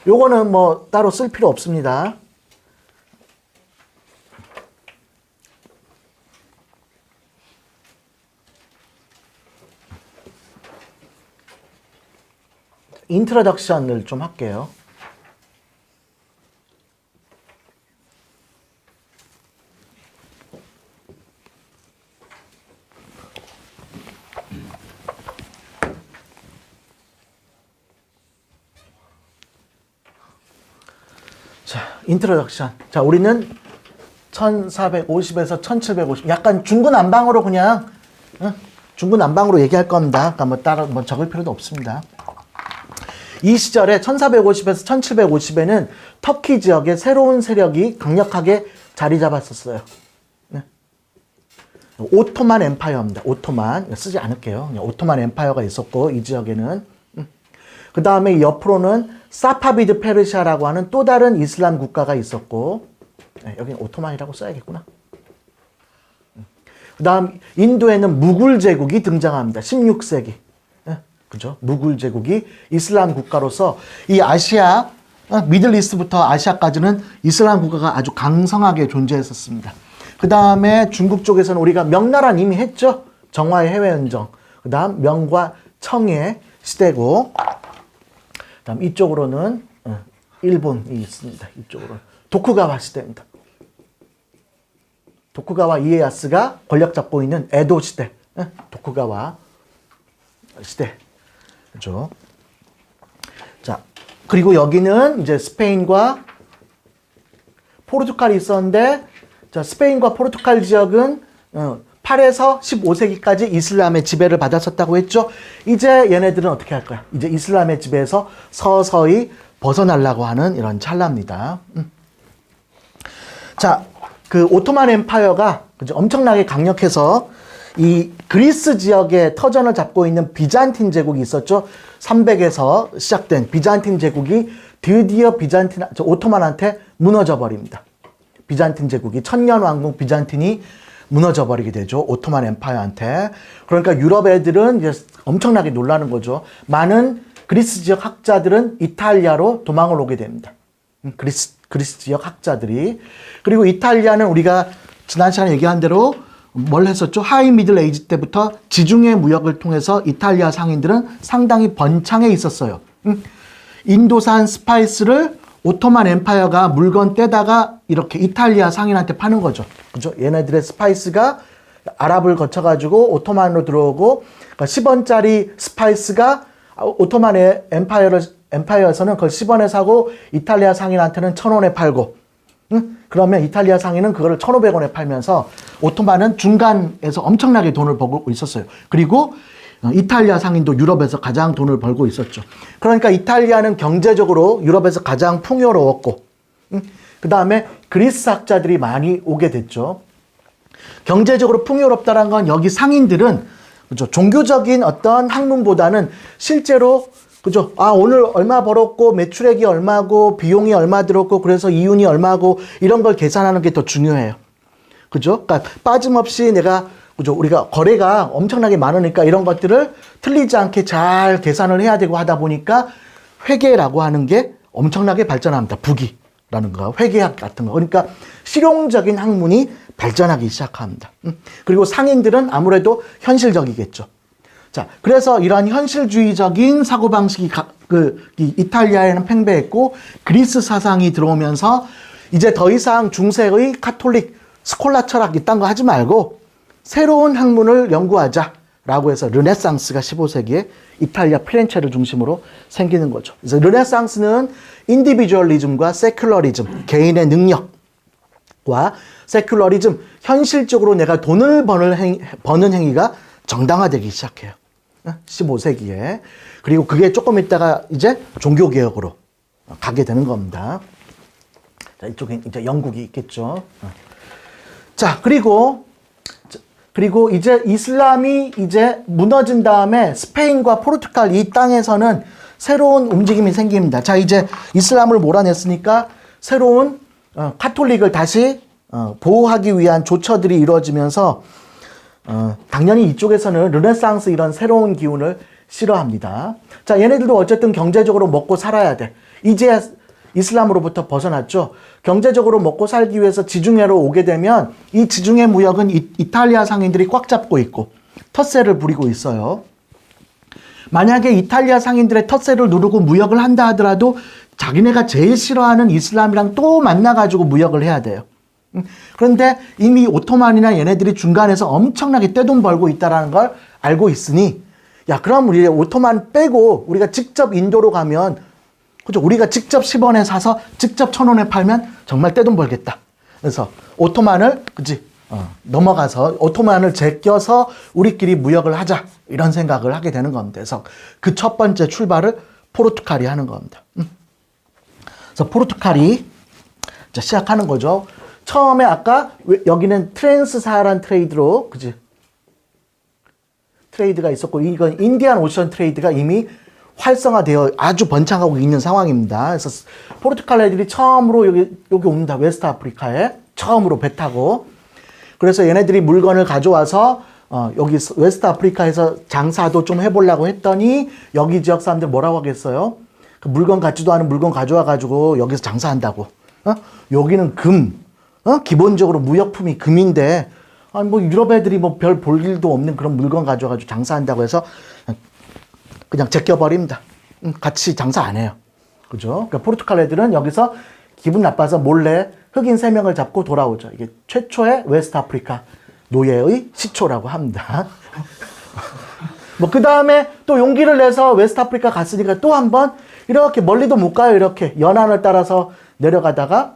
요거는 뭐 따로 쓸 필요 없습니다. 인트로덕션을 좀 할게요. 자, 인트로덕션. 자, 우리는 1450에서 1750. 약간 중구난방으로 그냥, 중구난방으로 얘기할 겁니다. 그러니까 뭐 따로 뭐 적을 필요도 없습니다. 이 시절에 1450에서 1750에는 터키 지역에 새로운 세력이 강력하게 자리 잡았었어요. 네. 오토만 엠파이어입니다. 오토만. 쓰지 않을게요. 그냥 오토만 엠파이어가 있었고, 이 지역에는. 그 다음에 옆으로는 사파비드 페르시아라고 하는 또 다른 이슬람 국가가 있었고, 네, 여기는 오토만이라고 써야겠구나. 그 다음 인도에는 무굴 제국이 등장합니다. 16세기. 그죠? 무굴 제국이 이슬람 국가로서 이 아시아, 미들 이스트부터 아시아까지는 이슬람 국가가 아주 강성하게 존재했었습니다. 그 다음에 중국 쪽에서는 우리가 명나라는 이미 했죠? 정화의 해외연정. 그 다음 명과 청의 시대고, 그 다음 이쪽으로는 일본이 있습니다. 이쪽으로는 도쿠가와 시대입니다. 도쿠가와 이에야스가 권력 잡고 있는 에도 시대. 도쿠가와 시대. 그죠? 자, 그리고 여기는 이제 스페인과 포르투갈이 있었는데, 자, 스페인과 포르투갈 지역은 8에서 15세기까지 이슬람의 지배를 받았었다고 했죠. 이제 얘네들은 어떻게 할 거야? 이제 이슬람의 지배에서 서서히 벗어나려고 하는 이런 찰나입니다. 자, 그 오토만 엠파이어가 그죠? 엄청나게 강력해서 이 그리스 지역에 터전을 잡고 있는 비잔틴 제국이 있었죠. 300에서 시작된 비잔틴 제국이 드디어 오토만한테 무너져 버립니다. 비잔틴 제국이 천년왕국 비잔틴이 무너져 버리게 되죠. 오토만 엠파이어한테. 그러니까 유럽 애들은 이제 엄청나게 놀라는 거죠. 많은 그리스 지역 학자들은 이탈리아로 도망을 오게 됩니다. 그리스 지역 학자들이. 그리고 이탈리아는 우리가 지난 시간에 얘기한 대로 뭘 했었죠? 하이 미들 에이지 때부터 지중해 무역을 통해서 이탈리아 상인들은 상당히 번창해 있었어요. 인도산 스파이스를 오토만 엠파이어가 물건 떼다가 이렇게 이탈리아 상인한테 파는 거죠. 그죠? 얘네들의 스파이스가 아랍을 거쳐가지고 오토만으로 들어오고, 그러니까 10원짜리 스파이스가 오토만 엠파이어에서는 그걸 10원에 사고 이탈리아 상인한테는 1000원에 팔고, 그러면 이탈리아 상인은 그거를 1500원에 팔면서 오토만은 중간에서 엄청나게 돈을 벌고 있었어요. 그리고 이탈리아 상인도 유럽에서 가장 돈을 벌고 있었죠. 그러니까 이탈리아는 경제적으로 유럽에서 가장 풍요로웠고, 그 다음에 그리스 학자들이 많이 오게 됐죠. 경제적으로 풍요롭다는 건 여기 상인들은 그죠? 종교적인 어떤 학문보다는 실제로 그죠? 아, 오늘 얼마 벌었고, 매출액이 얼마고, 비용이 얼마 들었고, 그래서 이윤이 얼마고, 이런 걸 계산하는 게 더 중요해요. 그죠? 그러니까 빠짐없이 내가, 그죠? 우리가 거래가 엄청나게 많으니까 이런 것들을 틀리지 않게 잘 계산을 해야 되고 하다 보니까 회계라고 하는 게 엄청나게 발전합니다. 부기라는 거, 회계학 같은 거. 그러니까 실용적인 학문이 발전하기 시작합니다. 그리고 상인들은 아무래도 현실적이겠죠. 자, 그래서 이런 현실주의적인 사고방식이 이탈리아에는 팽배했고, 그리스 사상이 들어오면서 이제 더 이상 중세의 카톨릭 스콜라 철학 이딴 거 하지 말고 새로운 학문을 연구하자라고 해서 르네상스가 15세기에 이탈리아 피렌체를 중심으로 생기는 거죠. 그래서 르네상스는 인디비주얼리즘과 세큘러리즘, 개인의 능력과 세큘러리즘, 현실적으로 내가 돈을 버는 행위가 정당화되기 시작해요. 15세기에. 그리고 그게 조금 있다가 이제 종교개혁으로 가게 되는 겁니다. 자, 이쪽에 이제 영국이 있겠죠. 자, 그리고 이제 이슬람이 이제 무너진 다음에 스페인과 포르투갈 이 땅에서는 새로운 움직임이 생깁니다. 자, 이제 이슬람을 몰아냈으니까 새로운 카톨릭을 다시 보호하기 위한 조처들이 이루어지면서 당연히 이쪽에서는 르네상스 이런 새로운 기운을 싫어합니다. 자, 얘네들도 어쨌든 경제적으로 먹고 살아야 돼. 이제야 이슬람으로부터 벗어났죠. 경제적으로 먹고 살기 위해서 지중해로 오게 되면 이 지중해 무역은 이탈리아 상인들이 꽉 잡고 있고 텃세를 부리고 있어요. 만약에 이탈리아 상인들의 텃세를 누르고 무역을 한다 하더라도 자기네가 제일 싫어하는 이슬람이랑 또 만나가지고 무역을 해야 돼요. 그런데 이미 오토만이나 얘네들이 중간에서 엄청나게 떼돈 벌고 있다는 걸 알고 있으니 야 그럼 우리 오토만 빼고 우리가 직접 인도로 가면 그죠? 우리가 직접 10원에 사서 직접 1,000원에 팔면 정말 떼돈 벌겠다. 그래서 오토만을 그지 넘어가서 오토만을 제껴서 우리끼리 무역을 하자 이런 생각을 하게 되는 겁니다. 그래서 그 첫 번째 출발을 포르투갈이 하는 겁니다. 그래서 포르투갈이 시작하는 거죠. 처음에 아까 여기는 트랜스사하란 트레이드로 그지? 트레이드가 있었고 이건 인디안 오션 트레이드가 이미 활성화되어 아주 번창하고 있는 상황입니다. 그래서 포르투갈 애들이 처음으로 여기 옵니다. 웨스트 아프리카에 처음으로 배 타고 그래서 얘네들이 물건을 가져와서 여기 웨스트 아프리카에서 장사도 좀 해보려고 했더니 여기 지역 사람들 뭐라고 하겠어요? 그 물건 같지도 않은 물건 가져와 가지고 여기서 장사한다고. 여기는 금. 기본적으로 무역품이 금인데 아니 뭐 유럽 애들이 뭐 별 볼 일도 없는 그런 물건 가져와 가지고 장사한다고 해서 그냥 제껴버립니다. 같이 장사 안 해요. 그죠? 그러니까 포르투갈 애들은 여기서 기분 나빠서 몰래 흑인 3명을 잡고 돌아오죠. 이게 최초의 웨스트 아프리카 노예의 시초라고 합니다. 뭐, 그 다음에 또 용기를 내서 웨스트 아프리카 갔으니까 또 한 번 이렇게 멀리도 못 가요. 이렇게 연안을 따라서 내려가다가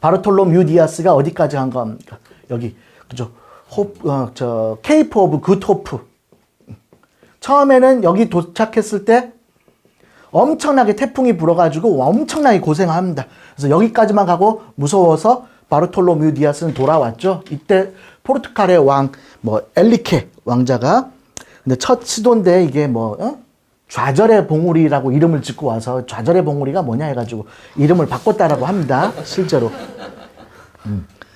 바르톨로뮤 디아스가 어디까지 간 겁니까? 여기, 그죠? 케이프 오브 굿 호프. 처음에는 여기 도착했을 때 엄청나게 태풍이 불어가지고 엄청나게 고생합니다. 그래서 여기까지만 가고 무서워서 바르톨로뮤 디아스는 돌아왔죠. 이때 포르투갈의 왕, 엘리케 왕자가 근데 첫 시도인데 이게 좌절의 봉우리라고 이름을 짓고 와서 좌절의 봉우리가 뭐냐 해가지고 이름을 바꿨다라고 합니다. 실제로.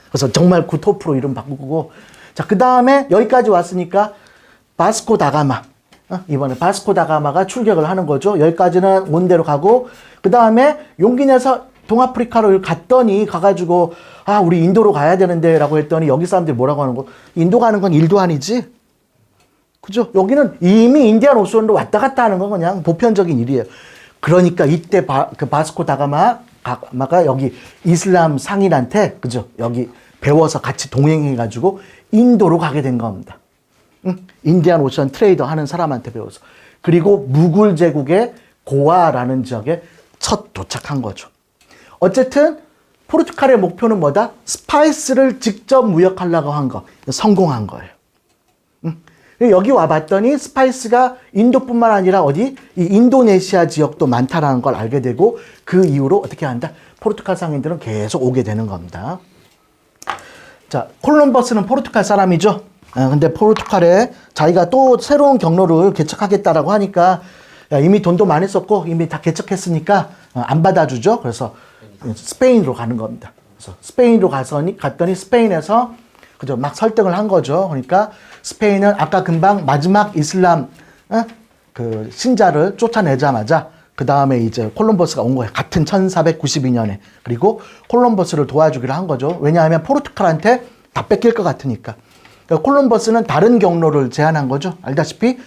그래서 정말 굿호프로 이름 바꾸고 자, 그 다음에 여기까지 왔으니까 바스코 다가마. 이번에 바스코 다가마가 출격을 하는 거죠. 여기까지는 온 대로 가고 그 다음에 용기 내서 동아프리카로 갔더니 가가지고 우리 인도로 가야 되는데 라고 했더니 여기 사람들이 뭐라고 하는 거 인도 가는 건 일도 아니지. 그죠? 여기는 이미 인디안 오션으로 왔다 갔다 하는 건 그냥 보편적인 일이에요. 그러니까 이때 바스코 다가마가 여기 이슬람 상인한테 그죠? 여기 배워서 같이 동행해가지고 인도로 가게 된 겁니다. 인디안 오션 트레이더 하는 사람한테 배워서. 그리고 무굴 제국의 고아라는 지역에 첫 도착한 거죠. 어쨌든 포르투갈의 목표는 뭐다? 스파이스를 직접 무역하려고 한 거. 성공한 거예요. 여기 와봤더니 스파이스가 인도뿐만 아니라 어디? 이 인도네시아 지역도 많다라는 걸 알게 되고 그 이후로 어떻게 한다? 포르투갈 상인들은 계속 오게 되는 겁니다. 자, 콜럼버스는 포르투갈 사람이죠. 근데 포르투갈에 자기가 또 새로운 경로를 개척하겠다라고 하니까 이미 돈도 많이 썼고 이미 다 개척했으니까 안 받아주죠. 그래서 스페인으로 가는 겁니다. 그래서 스페인으로 갔더니 스페인에서 그죠 막 설득을 한 거죠. 그러니까 스페인은 아까 금방 마지막 이슬람 그 신자를 쫓아내자마자 그 다음에 이제 콜럼버스가 온 거예요. 같은 1492년에. 그리고 콜럼버스를 도와주기로 한 거죠. 왜냐하면 포르투갈한테 다 뺏길 것 같으니까. 그러니까 콜럼버스는 다른 경로를 제안한 거죠. 알다시피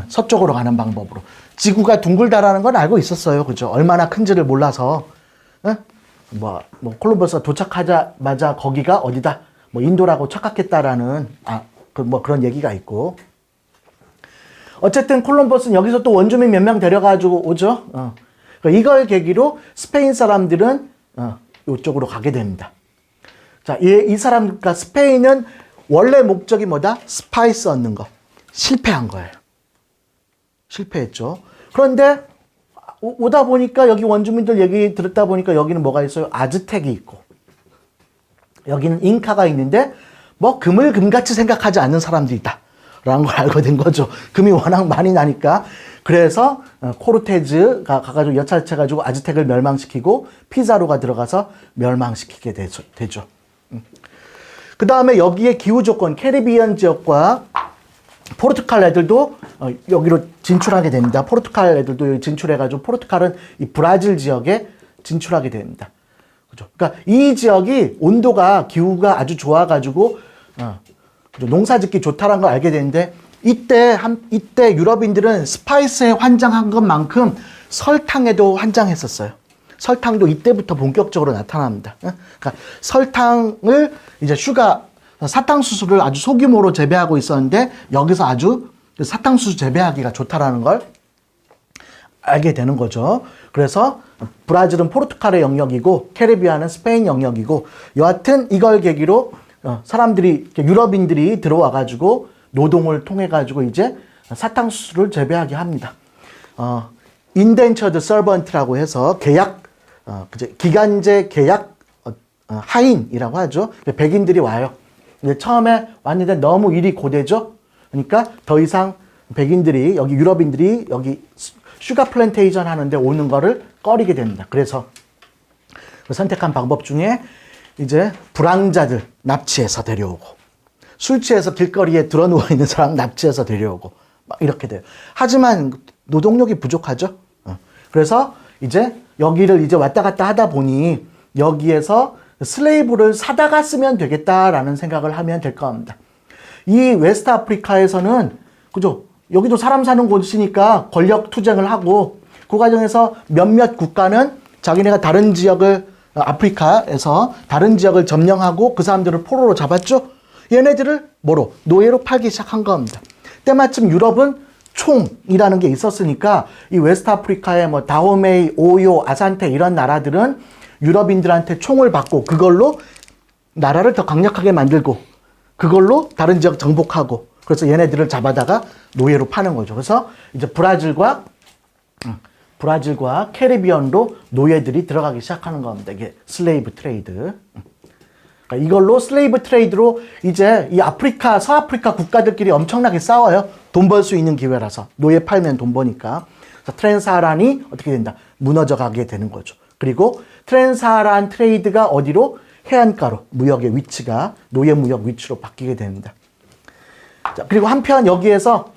서쪽으로 가는 방법으로. 지구가 둥글다라는 건 알고 있었어요. 그죠? 얼마나 큰지를 몰라서 콜럼버스가 도착하자마자 거기가 어디다? 인도라고 착각했다라는 그런 얘기가 있고. 어쨌든 콜럼버스는 여기서 또 원주민 몇 명 데려가지고 오죠. 이걸 계기로 스페인 사람들은 이쪽으로 가게 됩니다. 자, 이 사람과 스페인은 원래 목적이 뭐다? 스파이스 얻는 거. 실패한 거예요. 실패했죠. 그런데 오다 보니까 여기 원주민들 얘기 들었다 보니까 여기는 뭐가 있어요? 아즈텍이 있고 여기는 잉카가 있는데 금을 금같이 생각하지 않는 사람들이 있다 라는 걸 알게 된 거죠. 금이 워낙 많이 나니까. 그래서 코르테즈가 가가지고 여차해가지고 아즈텍을 멸망시키고 피자로가 들어가서 멸망시키게 되죠. 그 다음에 여기에 기후 조건, 캐리비안 지역과 포르투갈 애들도 여기로 진출하게 됩니다. 포르투갈 애들도 진출해가지고 포르투갈은 이 브라질 지역에 진출하게 됩니다. 그죠? 그러니까 이 지역이 온도가 기후가 아주 좋아가지고 농사짓기 좋다라는 걸 알게 되는데 이때 유럽인들은 스파이스에 환장한 것만큼 설탕에도 환장했었어요. 설탕도 이때부터 본격적으로 나타납니다. 그러니까 설탕을 이제 사탕수수를 아주 소규모로 재배하고 있었는데 여기서 아주 사탕수수 재배하기가 좋다라는 걸 알게 되는 거죠. 그래서 브라질은 포르투갈의 영역이고 캐리비안은 스페인 영역이고 여하튼 이걸 계기로 사람들이 유럽인들이 들어와 가지고 노동을 통해 가지고 이제 사탕수수를 재배하게 합니다. indentured servant라고 해서 기간제 계약 하인이라고 하죠. 백인들이 와요. 근데 처음에 왔는데 너무 일이 고되죠. 그러니까 더 이상 백인들이 유럽인들이 여기 슈가 플랜테이션 하는데 오는 거를 꺼리게 됩니다. 그래서 선택한 방법 중에 이제 불황자들 납치해서 데려오고 술 취해서 길거리에 드러누워 있는 사람 납치해서 데려오고 막 이렇게 돼요. 하지만 노동력이 부족하죠. 그래서 이제 여기를 이제 왔다 갔다 하다 보니 여기에서 슬레이브를 사다가 쓰면 되겠다라는 생각을 하면 될 겁니다. 이 웨스트 아프리카에서는 그죠? 여기도 사람 사는 곳이니까 권력 투쟁을 하고 그 과정에서 몇몇 국가는 자기네가 다른 지역을 아프리카에서 다른 지역을 점령하고 그 사람들을 포로로 잡았죠. 얘네들을 뭐로? 노예로 팔기 시작한 겁니다. 때마침 유럽은 총이라는 게 있었으니까 이 웨스트 아프리카의 뭐 다호메이, 오요, 아산테 이런 나라들은 유럽인들한테 총을 받고 그걸로 나라를 더 강력하게 만들고 그걸로 다른 지역 정복하고 그래서 얘네들을 잡아다가 노예로 파는 거죠. 그래서 이제 브라질과 캐리비언로 노예들이 들어가기 시작하는 겁니다. 이게 슬레이브 트레이드. 그러니까 이걸로 슬레이브 트레이드로 이제 이 서아프리카 국가들끼리 엄청나게 싸워요. 돈 벌 수 있는 기회라서. 노예 팔면 돈 버니까. 그래서 트랜사하란이 어떻게 된다? 무너져 가게 되는 거죠. 그리고 트랜사하란 트레이드가 어디로? 해안가로 무역의 위치가 노예 무역 위치로 바뀌게 됩니다. 자, 그리고 한편 여기에서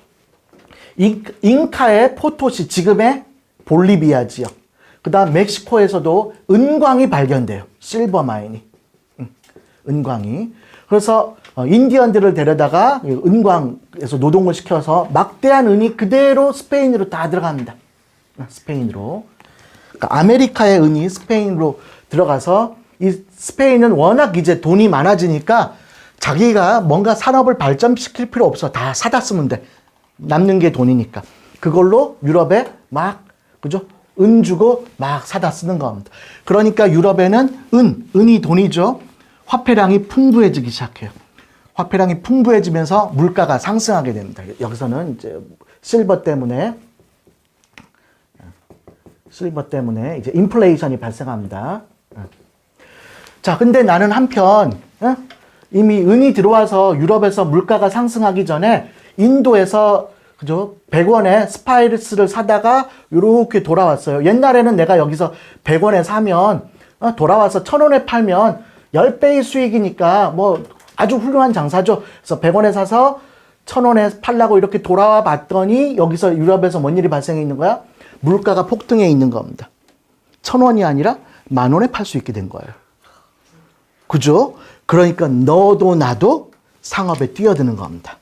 잉카의 포토시, 지금의 볼리비아 지역, 그 다음 멕시코에서도 은광이 발견돼요. 실버 마인이. 은광이. 그래서 인디언들을 데려다가 은광에서 노동을 시켜서 막대한 은이 그대로 스페인으로 다 들어갑니다. 스페인으로. 그러니까 아메리카의 은이 스페인으로 들어가서 이 스페인은 워낙 이제 돈이 많아지니까 자기가 뭔가 산업을 발전시킬 필요 없어. 다 사다 쓰면 돼. 남는 게 돈이니까. 그걸로 유럽에 막, 그죠? 은 주고 막 사다 쓰는 겁니다. 그러니까 유럽에는 은이 돈이죠. 화폐량이 풍부해지기 시작해요. 화폐량이 풍부해지면서 물가가 상승하게 됩니다. 여기서는 이제 실버 때문에 이제 인플레이션이 발생합니다. 자, 근데 나는 한편 이미 은이 들어와서 유럽에서 물가가 상승하기 전에 인도에서 그죠? 100원에 스파이스를 사다가 이렇게 돌아왔어요. 옛날에는 내가 여기서 100원에 사면 돌아와서 1000원에 팔면 10배의 수익이니까 뭐 아주 훌륭한 장사죠. 그래서 100원에 사서 1000원에 팔라고 이렇게 돌아와 봤더니 여기서 유럽에서 뭔 일이 발생해 있는 거야? 물가가 폭등해 있는 겁니다. 1000원이 아니라 10,000원에 팔 수 있게 된 거예요. 그죠? 그러니까 너도 나도 상업에 뛰어드는 겁니다.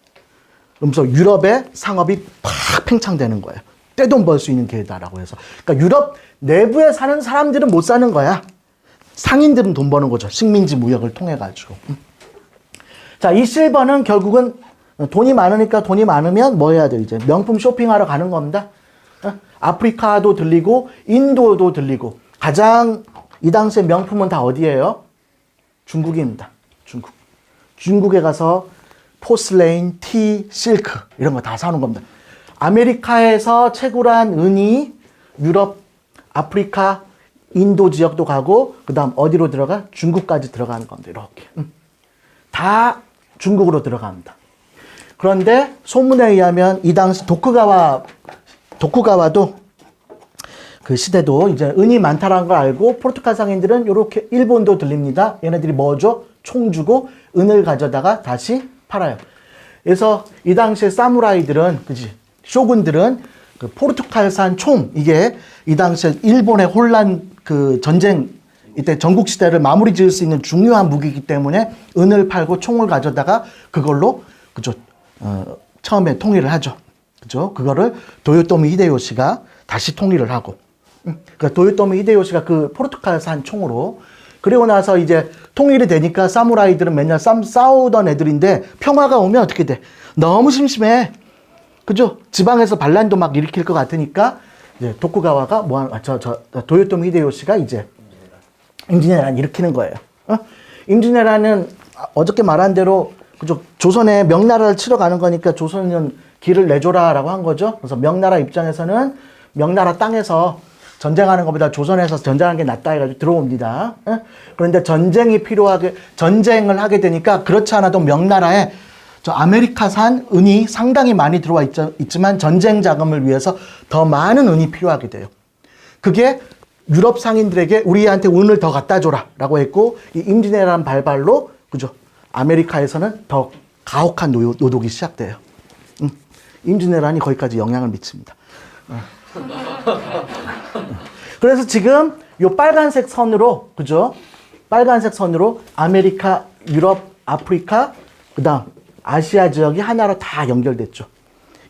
그러면서 유럽의 상업이 팍 팽창되는 거예요. 떼돈 벌 수 있는 기회다라고 해서. 그러니까 유럽 내부에 사는 사람들은 못 사는 거야. 상인들은 돈 버는 거죠. 식민지 무역을 통해 가지고. 자, 이 실버는 결국은 돈이 많으니까 돈이 많으면 뭐 해야 돼? 이제 명품 쇼핑하러 가는 겁니다. 아프리카도 들리고 인도도 들리고 가장 이 당시에 명품은 다 어디예요? 중국입니다. 중국에 가서 포슬레인, 티, 실크 이런 거 다 사는 겁니다. 아메리카에서 채굴한 은이 유럽, 아프리카, 인도 지역도 가고 그 다음 어디로 들어가? 중국까지 들어가는 겁니다. 이렇게. 다 중국으로 들어갑니다. 그런데 소문에 의하면 이 당시 도쿠가와도 그 시대도 이제 은이 많다라는 걸 알고 포르투갈 상인들은 이렇게 일본도 들립니다. 얘네들이 뭐죠? 총 주고 은을 가져다가 다시 팔아요. 그래서 이 당시에 사무라이들은 그지 쇼군들은 그 포르투갈산 총, 이게 이 당시에 일본의 혼란 그 전쟁 이때 전국 시대를 마무리 지을 수 있는 중요한 무기이기 때문에 은을 팔고 총을 가져다가 그걸로 그죠 처음에 통일을 하죠. 그죠? 그거를 도요토미 히데요시가 다시 통일을 하고, 그러니까 도요토미 히데요시가 그 포르투갈산 총으로, 그리고 나서 이제 통일이 되니까 사무라이들은 맨날 싸우던 애들인데 평화가 오면 어떻게 돼? 너무 심심해. 그죠? 지방에서 반란도 막 일으킬 것 같으니까 이제 도쿠가와가 도요토미 히데요시가 이제 임진왜란 일으키는 거예요. 임진왜란은 어저께 말한 대로 그죠? 조선에 명나라를 치러 가는 거니까 조선은 길을 내줘라라고 한 거죠. 그래서 명나라 입장에서는 명나라 땅에서 전쟁하는 것보다 조선에서 전쟁하는 게 낫다 해가지고 들어옵니다. 그런데 전쟁을 하게 되니까 그렇지 않아도 명나라에 저 아메리카산 은이 상당히 많이 들어와 있지만 전쟁 자금을 위해서 더 많은 은이 필요하게 돼요. 그게 유럽 상인들에게 우리한테 은을 더 갖다 줘라 라고 했고, 이 임진왜란 발발로 그죠? 아메리카에서는 더 가혹한 노동이 시작돼요. 임진왜란이 거기까지 영향을 미칩니다. 그래서 지금 요 빨간색 선으로, 그죠? 빨간색 선으로 아메리카, 유럽, 아프리카, 그 다음 아시아 지역이 하나로 다 연결됐죠.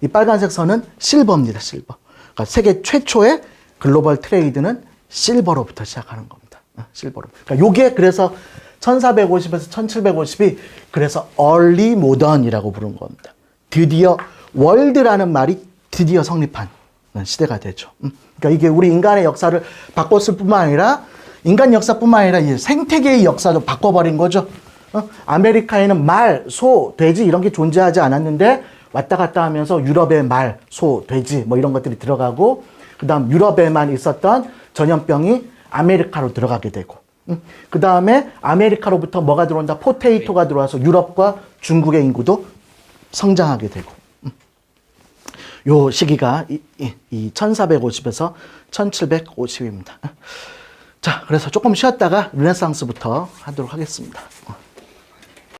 이 빨간색 선은 실버입니다, 실버. 그러니까 세계 최초의 글로벌 트레이드는 실버로부터 시작하는 겁니다. 실버로. 그러니까 요게 그래서 1450에서 1750이 그래서 early modern이라고 부른 겁니다. 드디어 월드라는 말이 드디어 성립한 시대가 되죠. 그러니까 이게 우리 인간의 역사를 바꿨을 뿐만 아니라 인간 역사뿐만 아니라 이 생태계의 역사도 바꿔버린 거죠. 아메리카에는 말, 소, 돼지 이런 게 존재하지 않았는데 왔다 갔다 하면서 유럽에 말, 소, 돼지 뭐 이런 것들이 들어가고, 그 다음 유럽에만 있었던 전염병이 아메리카로 들어가게 되고, 그 다음에 아메리카로부터 뭐가 들어온다? 포테이토가 들어와서 유럽과 중국의 인구도 성장하게 되고, 요 시기가 이 1450에서 1750입니다. 자, 그래서 조금 쉬었다가 르네상스부터 하도록 하겠습니다.